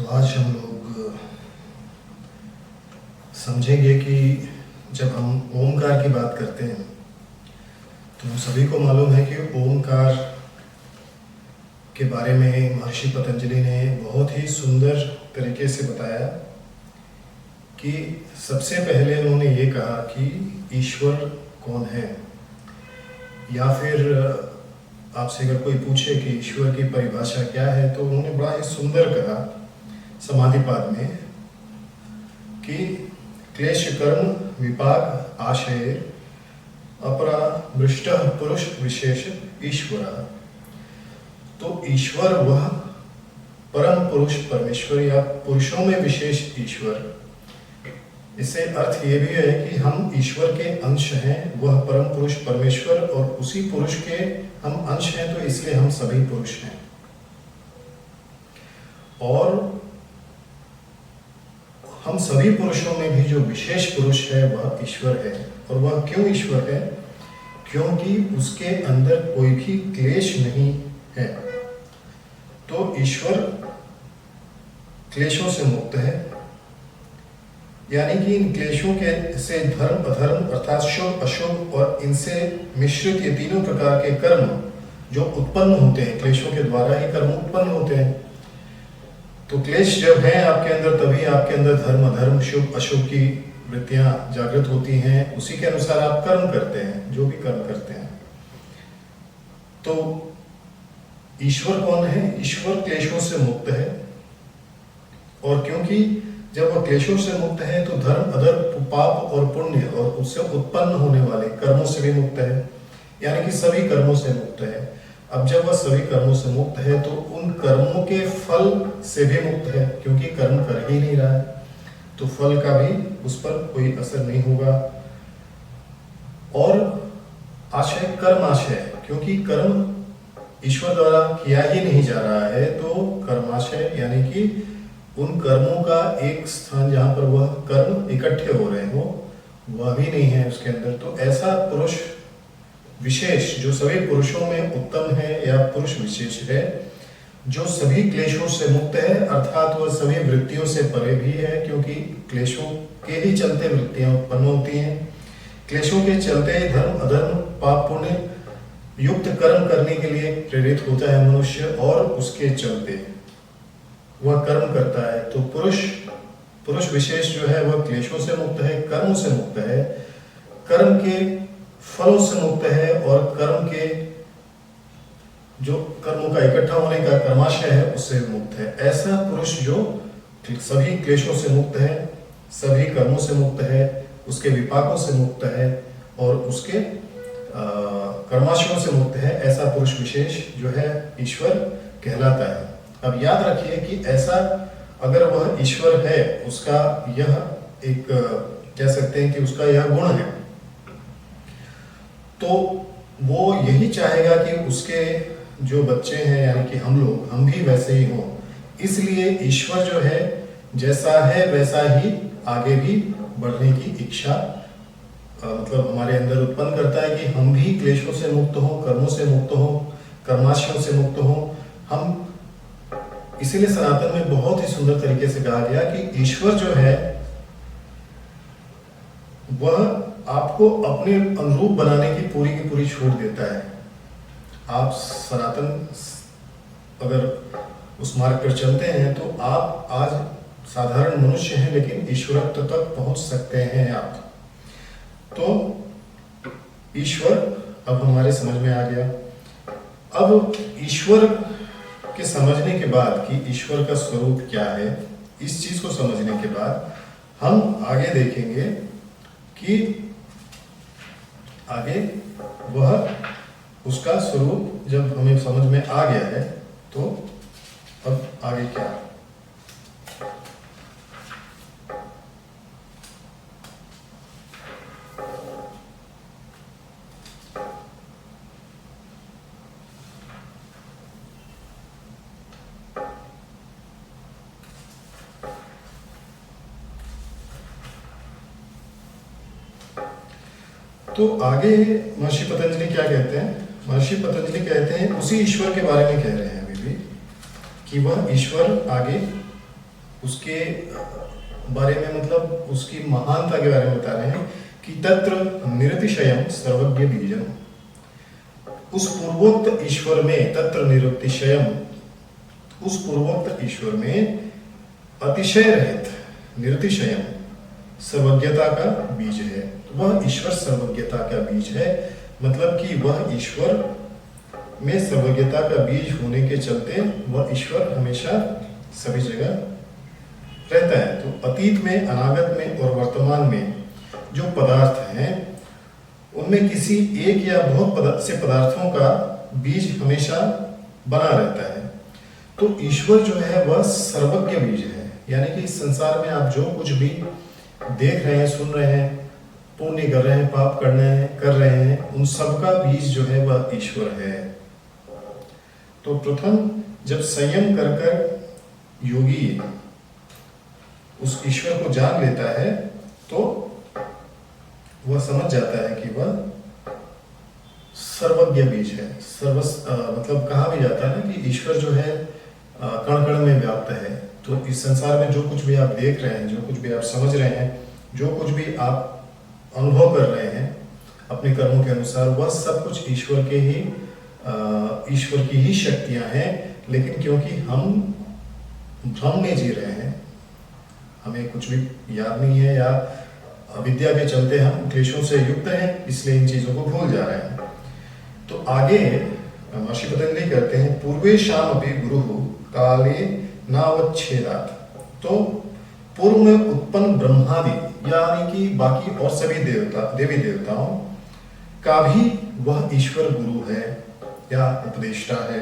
तो आज हम लोग समझेंगे कि जब हम ओमकार की बात करते हैं तो हम सभी को मालूम है कि ओमकार के बारे में महर्षि पतंजलि ने बहुत ही सुंदर तरीके से बताया कि सबसे पहले उन्होंने ये कहा कि ईश्वर कौन है, या फिर आपसे अगर कोई पूछे कि ईश्वर की परिभाषा क्या है तो उन्होंने बड़ा ही सुंदर कहा समाधिपाद में कि क्लेश कर्म विपाक आशय अपरा मृष्ट पुरुष विशेष ईश्वर। तो ईश्वर वह परम पुरुष परमेश्वर या पुरुषों में विशेष ईश्वर। इससे अर्थ ये भी है कि हम ईश्वर के अंश हैं, वह परम पुरुष परमेश्वर और उसी पुरुष के हम अंश हैं, तो इसलिए हम सभी पुरुष हैं। और हम सभी पुरुषों में भी जो विशेष पुरुष है वह ईश्वर है। और वह क्यों ईश्वर है? क्योंकि उसके अंदर कोई भी क्लेश नहीं है। तो ईश्वर क्लेशों से मुक्त है, यानी कि इन क्लेशों के से धर्म अधर्म अर्थात शुभ अशुभ और इनसे मिश्रित ये तीनों प्रकार के कर्म जो उत्पन्न होते हैं, क्लेशों के द्वारा ही कर्म उत्पन्न होते हैं। तो क्लेश जब है आपके अंदर तभी आपके अंदर धर्म अधर्म शुभ अशुभ की वृत्तियां जागृत होती हैं, उसी के अनुसार आप कर्म करते हैं, जो भी कर्म करते हैं। तो ईश्वर कौन है? ईश्वर क्लेशों से मुक्त है, और क्योंकि जब वह क्लेशों से मुक्त है तो धर्म अधर्म पाप और पुण्य और उससे उत्पन्न होने वाले कर्मों से भी मुक्त है, यानी कि सभी कर्मों से मुक्त है। अब जब वह सभी कर्मों से मुक्त है तो उन कर्मों के फल से भी मुक्त है, क्योंकि कर्म कर ही नहीं रहा है तो फल का भी उस पर कोई असर नहीं होगा। और आशय कर्म आशय, क्योंकि कर्म ईश्वर द्वारा किया ही नहीं जा रहा है तो कर्माशय यानी कि उन कर्मों का एक स्थान जहां पर वह कर्म इकट्ठे हो रहे हो वह भी नहीं है उसके अंदर। तो ऐसा पुरुष विशेष जो सभी पुरुषों में उत्तम है या पुरुष विशेष है, जो सभी क्लेशों से मुक्त है, अर्थात वह सभी वृत्तियों से परे भी है, क्योंकि क्लेशों के ही चलते वृत्तियां उत्पन्न होती हैं। क्लेशों के चलते धर्म अधर्म पाप पुण्य युक्त कर्म करने के लिए प्रेरित होता है मनुष्य, और उसके चलते वह कर्म करता है। तो पुरुष विशेष जो है वह क्लेशों से मुक्त है, कर्म से मुक्त है, कर्म के फलों से मुक्त है, और कर्म के जो कर्मों का इकट्ठा होने का कर्माशय है उससे मुक्त है। ऐसा पुरुष जो सभी क्लेशों से मुक्त है, सभी कर्मों से मुक्त है, उसके विपाकों से मुक्त है और उसके कर्माशयों से मुक्त है, ऐसा पुरुष विशेष जो है ईश्वर कहलाता है। अब याद रखिए कि ऐसा अगर वह ईश्वर है, उसका यह एक कह सकते हैं कि उसका यह गुण है, तो वो यही चाहेगा कि उसके जो बच्चे हैं यानी कि हम भी वैसे ही हों। इसलिए ईश्वर जो है जैसा है वैसा ही आगे भी बढ़ने की इच्छा मतलब हमारे अंदर उत्पन्न करता है कि हम भी क्लेशों से मुक्त हों, कर्मों से मुक्त हों, कर्माशयों से मुक्त हों। हम इसीलिए सनातन में बहुत ही सुंदर तरीके से कहा गया कि ईश्वर जो है वह आपको अपने अनुरूप बनाने की पूरी छूट देता है। आप सनातन अगर उस मार्ग पर चलते हैं तो आप आज साधारण मनुष्य हैं, लेकिन ईश्वरत्व तक पहुंच सकते हैं आप। तो ईश्वर अब हमारे समझ में आ गया। अब ईश्वर के समझने के बाद कि ईश्वर का स्वरूप क्या है, इस चीज को समझने के बाद हम आगे देखेंगे कि आगे वह उसका स्वरूप जब हमें समझ में आ गया है तो अब आगे क्या। तो आगे महर्षि पतंजलि क्या कहते हैं? महर्षि पतंजलि कहते हैं उसी ईश्वर के बारे में कह रहे हैं अभी भी कि वह ईश्वर आगे उसके बारे में, मतलब उसकी महानता के बारे में बता रहे हैं कि तत्र निरतिशयम सर्वज्ञ बीजम, उस पूर्वोक्त ईश्वर में, तत्र निरतिशयम, उस पूर्वोक्त ईश्वर में अतिशय रहित, निरतिशयम सर्वज्ञता का बीज है। वह ईश्वर सर्वज्ञता का बीज है, मतलब कि वह ईश्वर में सर्वज्ञता का बीज होने के चलते वह ईश्वर हमेशा सभी जगह रहता है। तो अतीत में, अनागत में और वर्तमान में जो पदार्थ हैं उनमें किसी एक या बहुत से पदार्थों का बीज हमेशा बना रहता है। तो ईश्वर जो है वह सर्वज्ञ बीज है, यानी कि इस संसार में आप जो कुछ भी देख रहे हैं, सुन रहे हैं, पुण्य कर रहे हैं, पाप कर रहे हैं, उन सबका बीज जो है वह ईश्वर है। तो प्रथम जब संयम कर कर योगी उस ईश्वर को जान लेता है तो वह समझ जाता है कि वह सर्वज्ञ बीज है। मतलब कहा भी जाता है ना कि ईश्वर जो है कण कण में व्याप्त है। तो इस संसार में जो कुछ भी आप देख रहे हैं, जो कुछ भी आप समझ रहे हैं, जो कुछ भी आप अनुभव कर रहे हैं अपने कर्मों के अनुसार, वह सब कुछ ईश्वर की ही शक्तियां हैं। लेकिन क्योंकि हम भ्रम में जी रहे हैं, हमें कुछ भी याद नहीं है या अविद्या के चलते हम क्लेशों से युक्त हैं, इसलिए इन चीजों को भूल जा रहे हैं। तो आगे महर्षि पतंजलि कहते हैं, पूर्वे शाम अभी गुरु काले नावच्छेदात। तो पूर्व में उत्पन्न ब्रह्मादि यानी कि बाकी और सभी देवी देवताओं का भी वह ईश्वर गुरु है या उपदेष्टा है,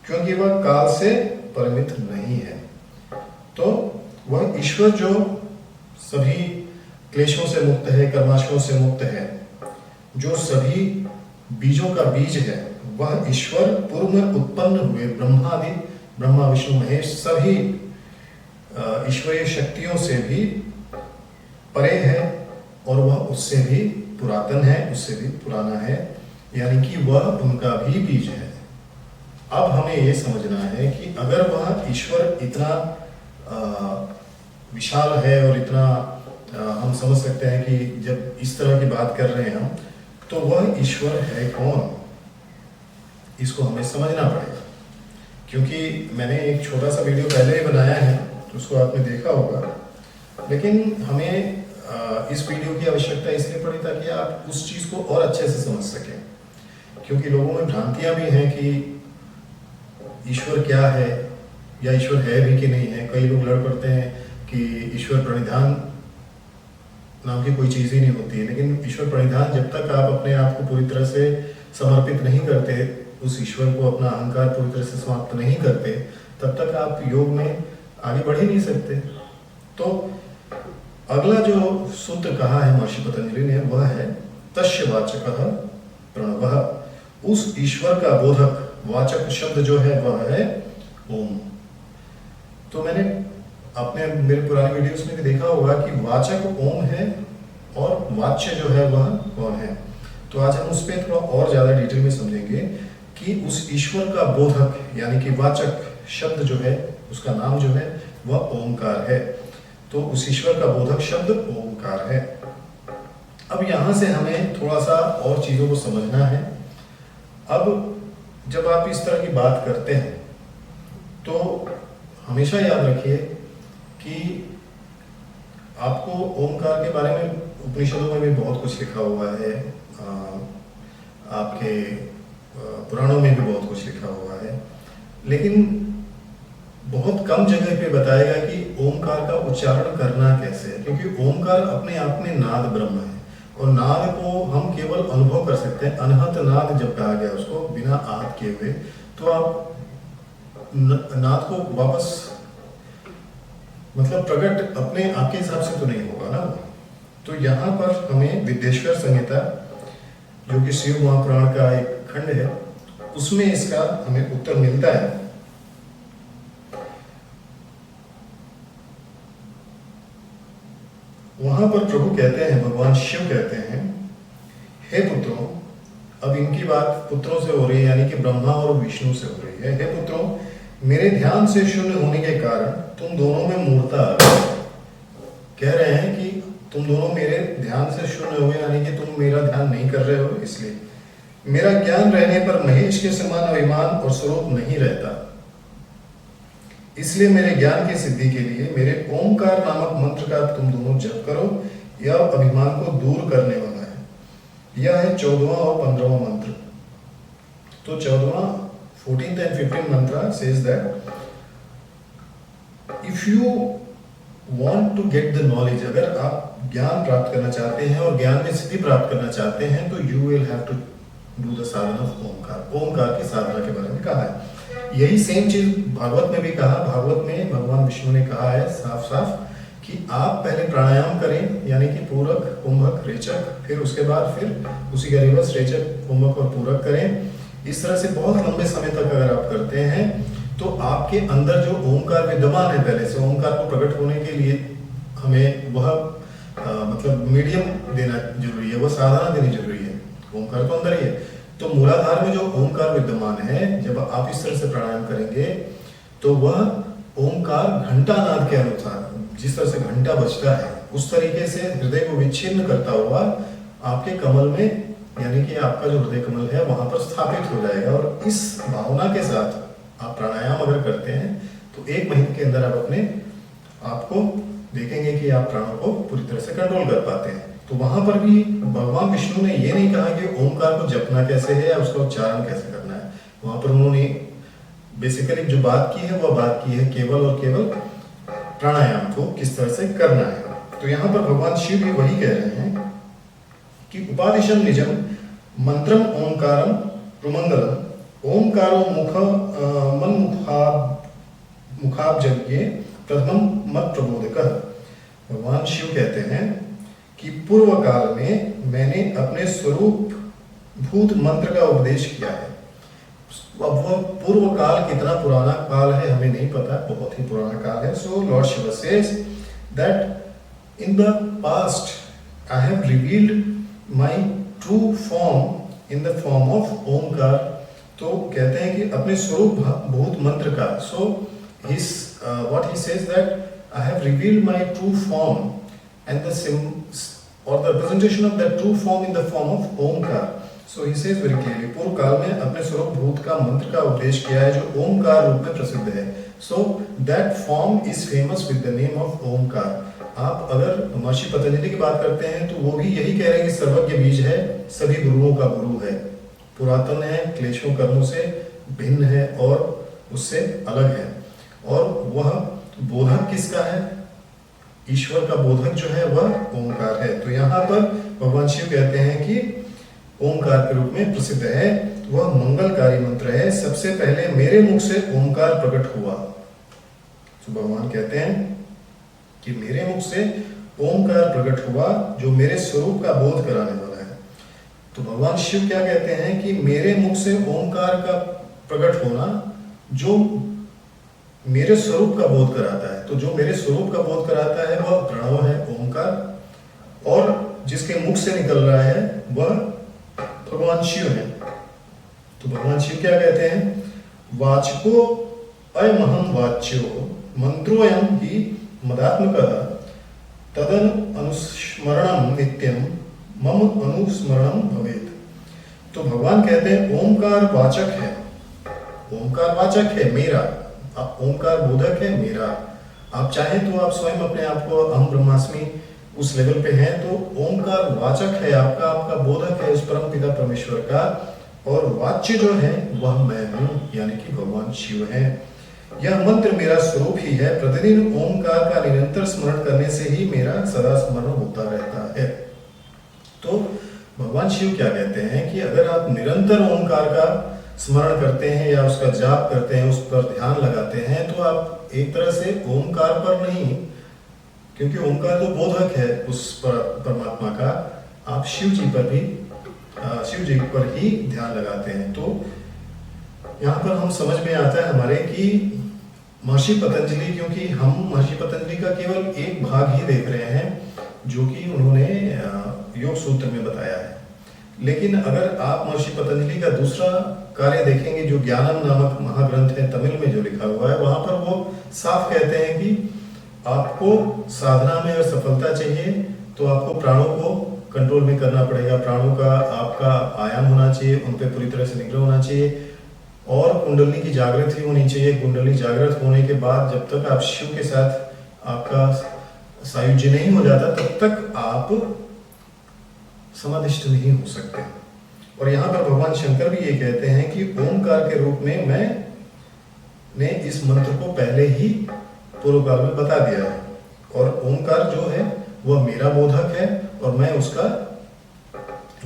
क्योंकि वह काल से परिमित नहीं है। तो वह ईश्वर जो सभी क्लेशों से मुक्त है, कर्माशयों से मुक्त है, जो सभी बीजों का बीज है, वह ईश्वर पूर्व में उत्पन्न हुए ब्रह्मादि, ब्रह्मा विष्णु महेश सभी ईश्वरीय शक्तियों से भी परे है और वह उससे भी पुरातन है, उससे भी पुराना है, यानी कि वह उनका भी बीज है। अब हमें यह समझना है कि अगर वह ईश्वर इतना विशाल है और इतना हम समझ सकते हैं कि जब इस तरह की बात कर रहे हैं हम, तो वह ईश्वर है कौन, इसको हमें समझना पड़ेगा। क्योंकि मैंने एक छोटा सा वीडियो पहले ही बनाया है, तो उसको आपने देखा होगा, लेकिन हमें इस वीडियो की आवश्यकता इसलिए पड़ी ताकि आप उस चीज को और अच्छे से समझ सकें। क्योंकि लोगों में भ्रांतियां भी हैं कि ईश्वर क्या है या ईश्वर है भी कि नहीं है। कई लोग लड़ पड़ते हैं कि ईश्वर प्रणिधान नाम की कोई चीज ही नहीं होती है। लेकिन ईश्वर प्रणिधान, जब तक आप अपने आप को पूरी तरह से समर्पित नहीं करते, उस ईश्वर को अपना अहंकार पूरी तरह से समाप्त नहीं करते, तब तक आप योग में आगे बढ़ ही नहीं सकते। तो अगला जो सूत्र कहा है महर्षि पतंजलि ने, वह है तस्य वाचकः प्रणवः। उस ईश्वर का बोधक वाचक शब्द जो है वह है ओम। तो मैंने आपने मेरे पुराने वीडियोस में भी देखा होगा कि वाचक ओम है और वाच्य जो है वह कौन है। तो आज हम उस पर थोड़ा और ज्यादा डिटेल में समझेंगे कि उस ईश्वर का बोधक यानी कि वाचक शब्द जो है, उसका नाम जो है वह ओमकार है। तो उस ईश्वर का बोधक शब्द ओमकार है। अब यहां से हमें थोड़ा सा और चीजों को समझना है। अब जब आप इस तरह की बात करते हैं तो हमेशा याद रखिए कि आपको ओमकार के बारे में उपनिषदों में भी बहुत कुछ लिखा हुआ है, आपके पुराणों में भी बहुत कुछ लिखा हुआ है, लेकिन बहुत कम जगह पे बताएगा कि ओमकार का उच्चारण करना कैसे है। क्योंकि ओमकार अपने आप में नाद ब्रह्म है और नाद को हम केवल अनुभव कर सकते हैं। अनहत नाद जब कहा गया उसको, बिना आहत किए हुए, तो आप नाद को वापस मतलब प्रकट अपने आपके हिसाब से तो नहीं होगा ना। तो यहाँ पर हमें विद्येश्वर संहिता, जो कि शिव महापुराण का एक खंड है, उसमें इसका हमें उत्तर मिलता है। वहां पर प्रभु कहते हैं, भगवान शिव कहते हैं, हे पुत्रों, अब इनकी बात पुत्रों से हो रही है, यानी कि ब्रह्मा और विष्णु से हो रही है। हे पुत्रों, मेरे ध्यान से शून्य होने के कारण तुम दोनों में मूर्ता आ गई। कह रहे हैं कि तुम दोनों मेरे ध्यान से शून्य हो गए, यानी कि तुम मेरा ध्यान नहीं कर रहे हो, इसलिए मेरा ज्ञान रहने पर महेश के समान अभिमान और स्वरूप नहीं रहता। इसलिए मेरे ज्ञान की सिद्धि के लिए मेरे ओमकार नामक मंत्र का तुम दोनों जप करो। यह अभिमान को दूर करने वाला है। यह है 14वां और 15वां मंत्र। तो 14वां 14th and 15th mantra says that if you want to get the knowledge, अगर आप ज्ञान प्राप्त करना चाहते हैं और ज्ञान में सिद्धि प्राप्त करना चाहते हैं तो you will have to do the sadhana of Omkar. Omkar की साधना के बारे में कहा है। यही सेम चीज भागवत में भी कहा। भागवत में भगवान विष्णु ने कहा है साफ साफ कि आप पहले प्राणायाम करें, यानी कि पूरक, कुंभक, रेचक, फिर उसके बाद फिर उसी का रिवर्स रेचक, कुंभक और पूरक करें। इस तरह से बहुत लंबे समय तक अगर आप करते हैं तो आपके अंदर जो ओमकार विद्यमान है पहले से, ओमकार को प्रकट होने के लिए हमें वह मतलब मीडियम देना जरूरी है, वह साधना देनी जरूरी है। ओमकार तो अंदर ही है, तो मूलाधार में जो ओमकार विद्यमान है, जब आप इस तरह से प्राणायाम करेंगे तो वह ओमकार घंटा नाद के अनुसार, जिस तरह से घंटा बजता है उस तरीके से हृदय को विच्छिन्न करता हुआ आपके कमल में, यानी कि आपका जो हृदय कमल है वहां पर स्थापित हो जाएगा। और इस भावना के साथ आप प्राणायाम अगर करते हैं तो 1 महीने के अंदर आप अपने आपको देखेंगे कि आप प्राणों को पूरी तरह से कंट्रोल कर पाते हैं। तो वहां पर भी भगवान विष्णु ने ये नहीं कहा कि ओमकार को जपना कैसे है या उसका उच्चारण कैसे करना है। वहां पर उन्होंने बेसिकली जो बात की है वह बात की है केवल और केवल प्राणायाम को किस तरह से करना है। तो यहाँ पर भगवान शिव भी वही कह रहे हैं कि उपादिशम निजम मंत्रम ओंकारम प्रमंगलम ओंकारो मुखाब्जज्ञे प्रथम मत प्रबोधकः। भगवान शिव कहते हैं कि पूर्व काल में मैंने अपने स्वरूप भूत मंत्र का उपदेश किया है। अब वह पूर्व काल कितना पुराना काल है हमें नहीं पता, बहुत ही पुराना काल है। So lord Shiva says that in the past I have revealed my true form in the form of Omkar. तो कहते हैं कि अपने स्वरूप भूत मंत्र का, so his what he says that I have revealed my true form and the or the representation of that true form in the form of Omkar. So he says very clearly, पूर्व काल में अपने स्वरूप भूत का मंत्र का उपदेश किया है जो ओमकार रूप में प्रसिद्ध है। So that form is famous with the name of Omkar. आप अगर महर्षि पतंजलि की बात करते हैं तो वो भी यही कह रहे हैं कि सर्वज्ञ बीज है, सभी गुरुओं का गुरु है, पुरातन है, क्लेशों कर्मों से भिन्न है और उससे अलग है। और वह बोधक किसका है? ईश्वर का बोधक जो है वह ओमकार है। तो यहाँ पर भगवान शिव कहते हैं कि ओमकार के रूप में प्रसिद्ध है, वह मंगलकारी मंत्र है। सबसे पहले मेरे मुख से ओमकार प्रकट हुआ। तो भगवान कहते हैं कि मेरे मुख से ओमकार प्रकट हुआ जो मेरे स्वरूप का बोध कराने वाला है। तो भगवान शिव क्या कहते हैं कि मेरे मुख से ओमकार का प्रकट होना जो मेरे स्वरूप का बोध कराता है। तो जो मेरे स्वरूप का बोध कराता है वह प्रणव है, ओमकार, और जिसके मुख से निकल रहा है वह भगवान शिव है। तो भगवान शिव क्या कहते हैं? वाचको अयमहं वाच्यो मंत्रोऽयं हि मदात्मकः तदन अनुस्मरणं नित्यं मम अनुस्मरणं भवेत्। तो भगवान कहते हैं ओमकार वाचक है, ओमकार वाचक है मेरा, ओमकार बोधक है मेरा। आप चाहें तो आप स्वयं अपने आप को अहम ब्रह्मास्मि उस लेवल पे हैं, तो ओमकार वाचक है आपका, आपका बोधक है उस परम पिता परमेश्वर का, और वाच्य जो है वह मैं हूं, यानी कि भगवान शिव है। यह मंत्र मेरा स्वरूप ही है। प्रतिदिन ओमकार का निरंतर स्मरण करने से ही मेरा सदा स्मरण होता रहता है। तो भगवान शिव क्या कहते हैं कि अगर आप निरंतर ओमकार का स्मरण करते हैं या उसका जाप करते हैं, उस पर ध्यान लगाते हैं, तो आप एक तरह से ओमकार पर नहीं, क्योंकि ओमकार तो बोधक है उस परमात्मा का, आप शिव जी पर ही ध्यान लगाते हैं। तो यहाँ पर हम समझ में आता है हमारे कि महर्षि पतंजलि, क्योंकि हम महर्षि पतंजलि का केवल एक भाग ही देख रहे हैं जो कि उन्होंने योग सूत्र में बताया है, लेकिन अगर आप महर्षि पतंजलि का दूसरा कार्य देखेंगे जो ज्ञानम नामक महाग्रंथ है, तमिल में जो लिखा हुआ है, वहां पर वो साफ कहते हैं कि आपको साधना में अगर सफलता चाहिए तो आपको प्राणों को कंट्रोल में करना पड़ेगा। प्राणों का आपका आयाम होना चाहिए, उन पर पूरी तरह से निग्रह होना चाहिए और कुंडली की जागृत ही होनी चाहिए। कुंडली जागृत होने के बाद जब तक आप शिव के साथ आपका सायुज्य नहीं हो जाता तब तक आप समाधिष्ठ नहीं हो सकते। और यहाँ पर भगवान शंकर भी ये कहते हैं कि ओमकार के रूप में मैंने इस मंत्र को पहले ही पूर्व काल में बता दिया है और ओमकार जो है वह मेरा बोधक है और मैं उसका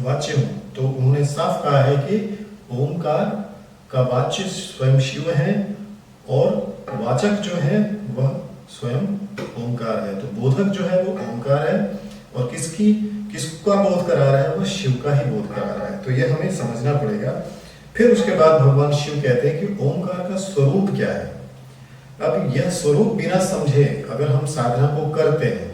वाच्य हूं। तो उन्होंने साफ कहा है कि ओमकार का वाच्य स्वयं शिव है और वाचक जो है वह स्वयं ओमकार है। तो बोधक जो है वो ओमकार है और किसका बोध करा रहा है, वह शिव का ही बोध करा रहा है। तो यह हमें समझना पड़ेगा। फिर उसके बाद भगवान शिव कहते हैं कि ओमकार का स्वरूप क्या है। अब यह स्वरूप बिना समझे अगर हम साधना को करते हैं,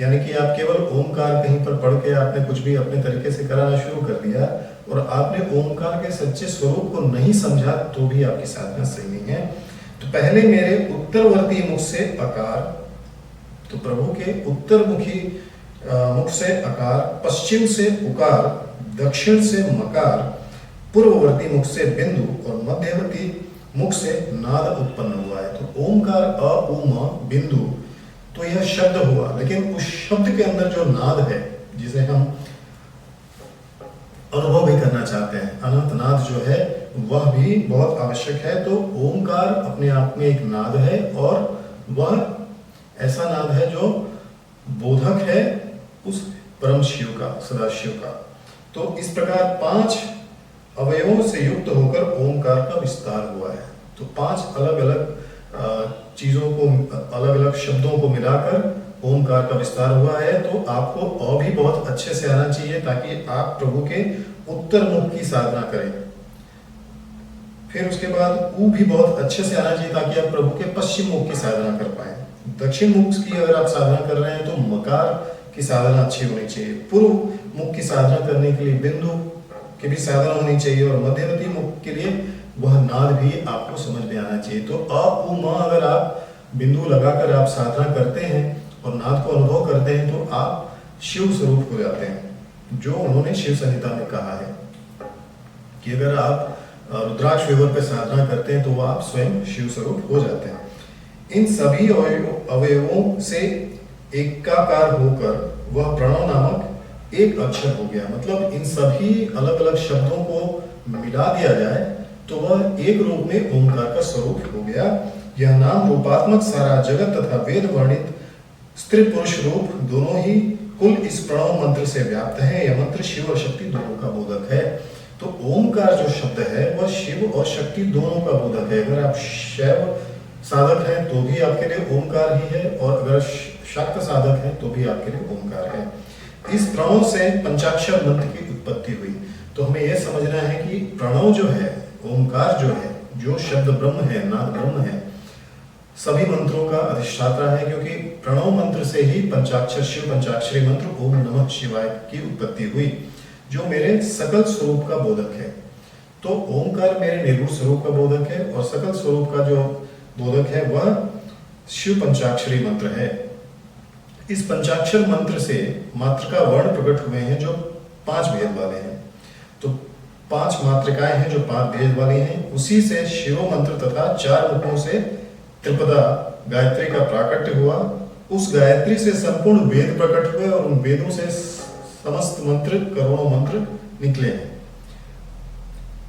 यानी कि आप केवल ओमकार कहीं पर पढ़ के आपने कुछ भी अपने तरीके से कराना शुरू कर दिया और आपने ओमकार के सच्चे स्वरूप को नहीं समझा तो भी आपकी साधना सही नहीं है। तो पहले मेरे उत्तरवर्ती मुख से अकार, तो प्रभु के उत्तरमुखी मुख से अकार, पश्चिम से उकार, दक्षिण से मकार, पूर्ववर्ती मुख से बिंदु और मध्यवर्ती मुख से नाद उत्पन्न हुआ है। तो ओमकार अ उ म बिंदु, तो यह शब्द हुआ, लेकिन उस शब्द के अंदर जो नाद है जिसे हम अनुभव भी करना चाहते हैं, अनंत नाद जो है वह भी बहुत आवश्यक है। तो ओमकार अपने आप में एक नाद है और वह ऐसा नाद है जो बोधक है उस परम शिव का, सदाशिव का। तो इस प्रकार 5 अवयवों से युक्त होकर ओमकार का विस्तार हुआ है। तो 5 अलग अलग चीजों को, अलग अलग शब्दों को मिलाकर ओमकार का विस्तार हुआ है। तो आपको अ भी बहुत अच्छे से आना चाहिए ताकि आप प्रभु के उत्तर मुख की साधना करें। फिर उसके बाद ऊ भी बहुत अच्छे से आना चाहिए ताकि आप प्रभु के पश्चिम मुख की साधना कर पाए। दक्षिण मुख की अगर आप साधना कर रहे हैं तो मकार की साधना अच्छी होनी चाहिए। पूर्व मुख की साधना करने के लिए बिंदु की भी साधना होनी चाहिए और मध्यवर्ती मुख के लिए वह नाद भी आपको समझ में आना चाहिए। तो अ उ म अगर आप बिंदु लगाकर आप साधना करते हैं और नाद को अनुभव करते हैं तो आप शिव स्वरूप हो जाते हैं, जो उन्होंने शिव संहिता में कहा है कि अगर आप रुद्राक्ष विवर पे साधना करते हैं तो आप स्वयं शिव स्वरूप हो जाते हैं। इन सभी अवयवों से एकाकार होकर वह प्रणव नामक एक अक्षर हो गया। मतलब इन सभी अलग अलग शब्दों को मिला दिया जाए तो वह एक रूप में ओमकार का स्वरूप हो गया। यह नाम रूपात्मक सारा जगत तथा वेद वर्णित स्त्री पुरुष रूप दोनों ही कुल इस प्रणव मंत्र से व्याप्त है। यह मंत्र शिव और शक्ति दोनों का बोधक है। तो ओमकार जो शब्द है वह शिव और शक्ति दोनों का बोधक है। अगर आप शैव साधक हैं तो भी आपके लिए ओमकार ही है और अगर शाक्त साधक हैं तो भी आपके लिए ओमकार है। इस प्रणव से पंचाक्षर मंत्र की उत्पत्ति हुई। तो हमें यह समझना है कि प्रणव जो है, ओमकार जो है, जो शब्द ब्रह्म है, नाद ब्रह्म है, सभी मंत्रों का अधिष्ठाता है, क्योंकि प्रणव मंत्र से ही पंचाक्षर शिव पंचाक्षरी मंत्र ओम नमः शिवाय की उत्पत्ति हुई, जो मेरे सकल स्वरूप का बोधक है। तो ओमकार मेरे निर्गुण स्वरूप का बोधक है और सकल स्वरूप का जो बोधक है वह शिव पंचाक्षरी मंत्र है। इस पंचाक्षर मंत्र से मातृका वर्ण प्रकट हुए हैं जो 5 भेद वाले हैं। तो 5 मातृकाएं हैं जो 5 भेद वाली हैं। उसी से शिव मंत्र तथा 4 मुखों से त्रिपदा गायत्री का प्राकट्य हुआ। उस गायत्री से संपूर्ण वेद प्रकट हुए और उन वेदों से समस्त मंत्र, करोड़ों मंत्र निकले हैं।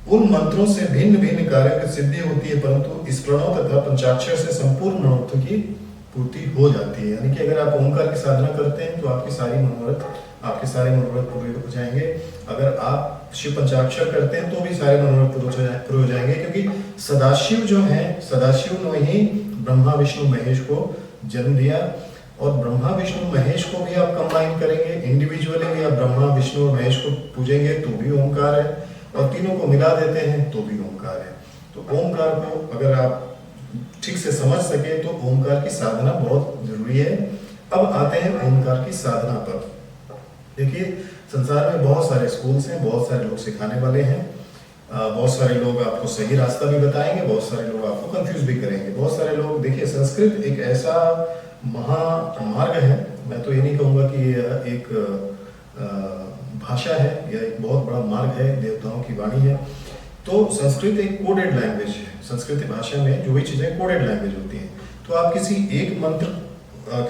उन मंत्रों से भिन्न भिन्न कार्यों की सिद्धि होती है, परंतु इस प्रणव तथा पंचाक्षर से संपूर्ण मनोरथ की पूर्ति हो जाती है। यानी कि अगर आप ओमकार की साधना करते हैं तो आपके सारे मनोरथ पूरे हो जाएंगे। अगर आप शिव पंचाक्षर करते हैं तो भी सारे मनोरथ पूरे हो जाएंगे, क्योंकि सदाशिव जो है, सदाशिव ने ही ब्रह्मा विष्णु महेश को जन्म दिया और ब्रह्मा विष्णु महेश को भी आप कंबाइन करेंगे, इंडिविजुअली भी आप ब्रह्मा विष्णु और महेश को पूजेंगे तो भी ओमकार है और तीनों को मिला देते हैं तो भी ओमकार है। तो ओमकार को अगर आप ठीक से समझ सके तो ओमकार की साधना बहुत जरूरी है। अब आते हैं ओमकार की साधना पर। देखिए, संसार में बहुत सारे स्कूल्स हैं, बहुत सारे लोग सिखाने वाले हैं, बहुत सारे लोग आपको सही रास्ता भी बताएंगे, बहुत सारे लोग आपको कंफ्यूज भी करेंगे। बहुत सारे लोग, देखिए संस्कृत एक ऐसा महामार्ग है, मैं तो ये नहीं कहूँगा कि यह एक भाषा है, यह एक बहुत बड़ा मार्ग है, देवताओं की वाणी है। तो संस्कृत एक कोडेड लैंग्वेज है। संस्कृत भाषा में जो भी चीज़ें कोडेड लैंग्वेज होती हैं, तो आप किसी एक मंत्र,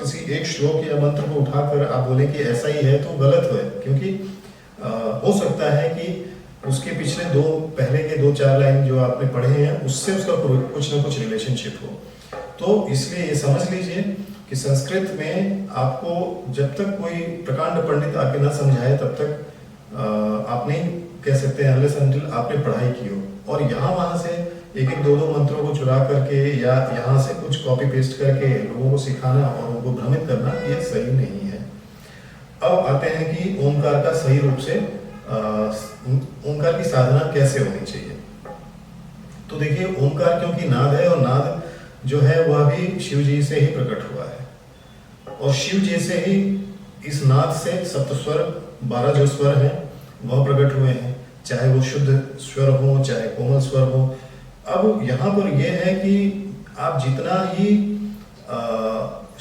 किसी एक श्लोक या मंत्र को उठाकर आप बोले कि ऐसा ही है, तो गलत है। क्योंकि हो सकता है कि उसके पिछले पहले के 2-4 लाइन जो आपने पढ़े हैं उससे उसका कुछ ना कुछ रिलेशनशिप हो। तो इसलिए ये समझ लीजिए कि संस्कृत में आपको जब तक कोई प्रकांड पंडित आके ना समझाए तब तक आप नहीं कह सकते हैं unless until आपने पढ़ाई की हो। और यहाँ वहाँ से एक 2 मंत्रों को चुरा करके या यहाँ से कुछ कॉपी पेस्ट करके लोगों को सिखाना और उनको भ्रमित करना, ये सही नहीं है। अब आते हैं कि ओमकार का सही रूप से ओमकार की साधना कैसे होनी चाहिए। तो देखिए, ओमकार क्योंकि नाद है, और नाद जो है वह भी शिव जी से ही प्रकट हुआ है, और शिव जी से ही इस नाद से सप्तस्वर 12 जो स्वर हैं वह प्रकट हुए हैं, चाहे वो शुद्ध स्वर हो चाहे कोमल स्वर हो। अब यहाँ पर यह है कि आप जितना ही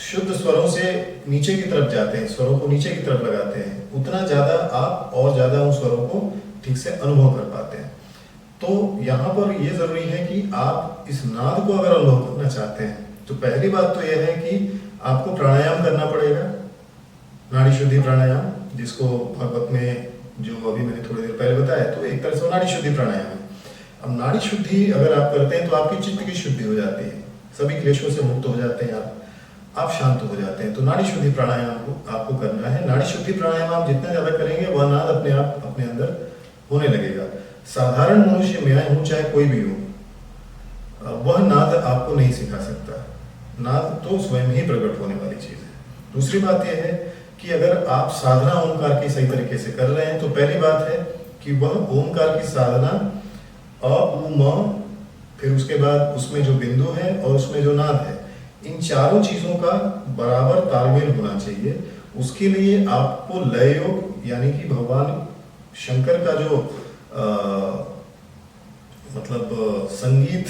शुद्ध स्वरों से नीचे की तरफ जाते हैं, स्वरों को नीचे की तरफ लगाते हैं, उतना ज़्यादा आप और ज़्यादा उन स्वरों को ठीक से अनुभव कर पाते हैं। तो यहाँ पर यह ज़रूरी है कि आप इस नाद को अगर अनुभव करना चाहते हैं तो पहली बात तो यह है कि आपको प्राणायाम करना पड़ेगा, नाड़ी शुद्धि प्राणायाम, जिसको भागवत में जो अभी मैंने थोड़ी देर पहले बताया, तो एक तरह से नाड़ी शुद्धि प्राणायाम है। अब नाड़ी शुद्धि अगर आप करते हैं तो आपकी चित्त की शुद्धि हो जाती है, सभी क्लेशों से मुक्त हो जाते हैं, आप शांत हो जाते हैं। तो नाड़ी शुद्धि प्राणायाम को आपको करना है। नाड़ी शुद्धि प्राणायाम आप जितना ज़्यादा करेंगे वह नाद अपने आप अपने अंदर होने लगेगा। साधारण मनुष्य में हो चाहे कोई भी हो, वह नाद आपको नहीं सिखा सकता। नाद तो स्वयं ही प्रकट होने वाली चीज़ है। दूसरी बात यह है कि अगर आप साधना ओमकार की सही तरीके से कर रहे हैं तो पहली बात है कि वह ओमकार की साधना अ उ म, फिर उसके बाद उसमें जो बिंदु है और उसमें जो नाद है, इन चारों चीज़ों का बराबर तालमेल होना चाहिए। उसके लिए आपको लय योग यानी कि भगवान शंकर का जो मतलब संगीत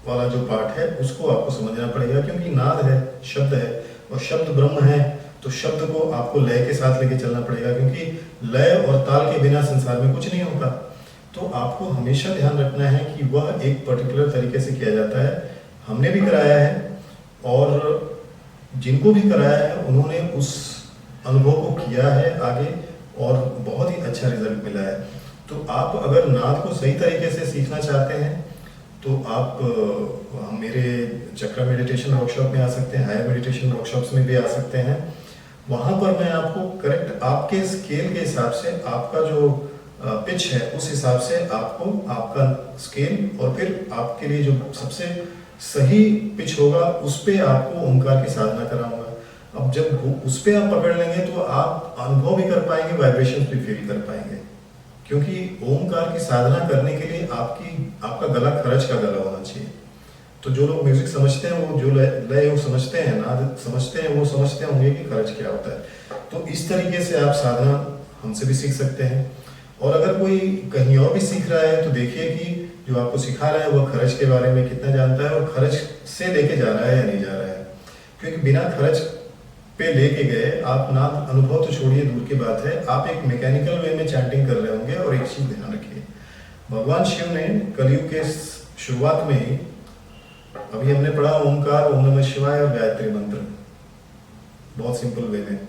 वाला जो पार्ट है उसको आपको समझना पड़ेगा, क्योंकि नाद है, शब्द है, और शब्द ब्रह्म है, तो शब्द को आपको लय के साथ लेके चलना पड़ेगा, क्योंकि लय और ताल के बिना संसार में कुछ नहीं होगा। तो आपको हमेशा ध्यान रखना है कि वह एक पर्टिकुलर तरीके से किया जाता है। हमने भी कराया है और जिनको भी कराया है उन्होंने उस अनुभव को किया है आगे, और बहुत ही अच्छा रिजल्ट मिला है। तो आप अगर नाद को सही तरीके से सीखना चाहते हैं तो आप मेरे चक्र मेडिटेशन वर्कशॉप में आ सकते हैं, हायर मेडिटेशन वर्कशॉप्स में भी आ सकते हैं। वहाँ पर मैं आपको करेक्ट आपके स्केल के हिसाब से, आपका जो पिच है उस हिसाब से आपको आपका स्केल और फिर आपके लिए जो सबसे सही पिच होगा उस पे आपको ओमकार की साधना कराऊंगा। अब जब उस पे आप पकड़ लेंगे तो आप अनुभव भी कर पाएंगे, वाइब्रेशंस भी फील कर पाएंगे, क्योंकि ओमकार की साधना करने के लिए आपका गला खरच का गला होना चाहिए। तो जो लोग म्यूजिक समझते हैं, वो जो लय समझते हैं, नाद समझते हैं, वो समझते होंगे कि खरच क्या होता है। तो इस तरीके से आप साधना हमसे भी सीख सकते हैं। और अगर कोई कहीं और भी सीख रहा है तो देखिए कि जो आपको सिखा रहा है वह खरच के बारे में कितना जानता है और खरच से लेके जा रहा है या नहीं जा रहा है। क्योंकि बिना खरच पे लेके गए आप नाद अनुभव तो छोड़िए, दूर की बात है, आप एक मैकेनिकल वे में चैंटिंग कर रहे होंगे। और एक चीज ध्यान रखिए, भगवान शिव ने कलयुग के शुरुआत में ही, अभी हमने पढ़ा ओमकार, ओम नमः शिवाय और गायत्री मंत्र, बहुत सिंपल वे में।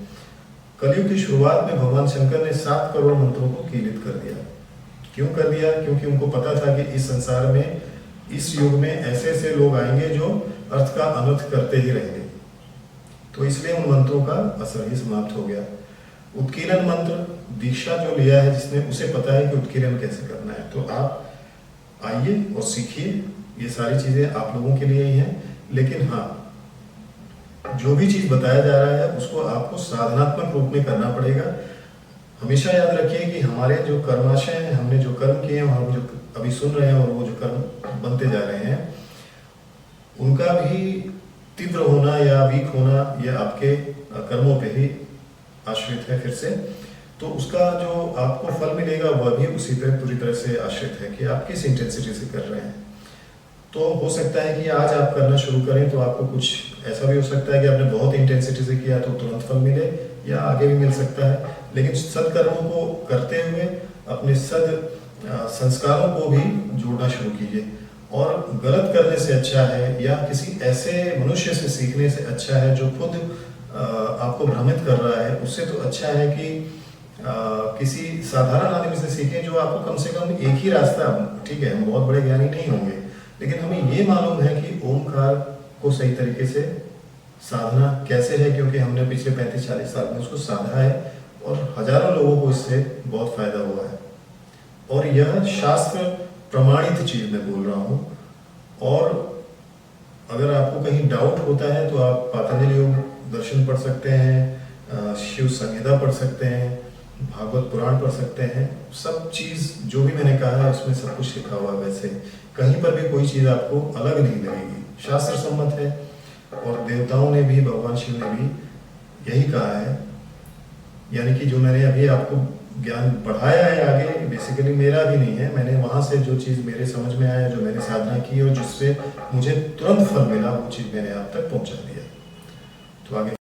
कलयुग की शुरुआत में भगवान शंकर ने 7 करोड़ मंत्रों को कीलित कर दिया। क्यों कर दिया? क्योंकि उनको पता था कि इस संसार में, इस युग में ऐसे ऐसे लोग आएंगे जो अर्थ का अनर्थ करते ही रहेंगे। तो इसलिए उन मंत्रों का असर ही समाप्त हो गया। उत्कीर्णन मंत्र, दीक्षा जो लिया है जिसने, उसे पता है कि उत्कीर्णन कैसे करना है। तो आप आइए और सीखिए, ये सारी चीजें आप लोगों के लिए ही हैं। लेकिन हाँ, जो भी चीज बताया जा रहा है उसको आपको साधनात्मक रूप में करना पड़ेगा। हमेशा याद रखिए कि हमारे जो कर्माशय हैं, हमने जो कर्म किए हैं, हम जो अभी सुन रहे हैं और वो जो कर्म बनते जा रहे हैं, उनका भी तीव्र होना या वीक होना ये आपके कर्मों पे ही आश्रित है फिर से। तो तो उसका जो आपको फल मिलेगा वह भी उसी पे पूरी तरह से आश्रित है कि आप किस इंटेंसिटी से कर रहे हैं। तो हो सकता है कि आज आप करना शुरू करें तो आपको कुछ ऐसा भी हो सकता है कि आपने बहुत इंटेंसिटी से किया तो तुरंत फल मिले, या आगे भी मिल सकता है। लेकिन सदकर्मों को करते हुए अपने संस्कारों को भी जोड़ना शुरू कीजिए। और गलत करने से अच्छा है या किसी ऐसे मनुष्य से सीखने से अच्छा है जो खुद आपको भ्रमित कर रहा है, उससे तो अच्छा है कि किसी साधारण आदमी से सीखें जो आपको कम से कम एक ही रास्ता, ठीक है हम बहुत बड़े ज्ञानी नहीं होंगे लेकिन हमें ये मालूम है कि ओमकार को सही तरीके से साधना कैसे है, क्योंकि हमने पिछले 35-40 साल में उसको साधा है और हजारों लोगों को इससे बहुत फायदा हुआ है। और यह शास्त्र प्रमाणित चीज मैं बोल रहा हूँ। और अगर आपको कहीं डाउट होता है तो आप पतंजलि योग दर्शन पढ़ सकते हैं, शिव संहिता पढ़ सकते हैं, भागवत पुराण पढ़ सकते हैं। सब चीज जो भी मैंने कहा है उसमें सब कुछ लिखा हुआ है। वैसे कहीं पर भी कोई चीज आपको अलग नहीं लगेगी, शास्त्र सम्मत है। और देवताओं ने भी, भगवान शिव ने भी यही कहा है। यानी कि जो मैंने अभी आपको ज्ञान बढ़ाया है आगे, बेसिकली मेरा भी नहीं है, मैंने वहां से जो चीज मेरे समझ में आया, जो मैंने साधना की और जिससे मुझे तुरंत फल मिला, वो चीज मैंने आप तक पहुंचा दिया। तो आगे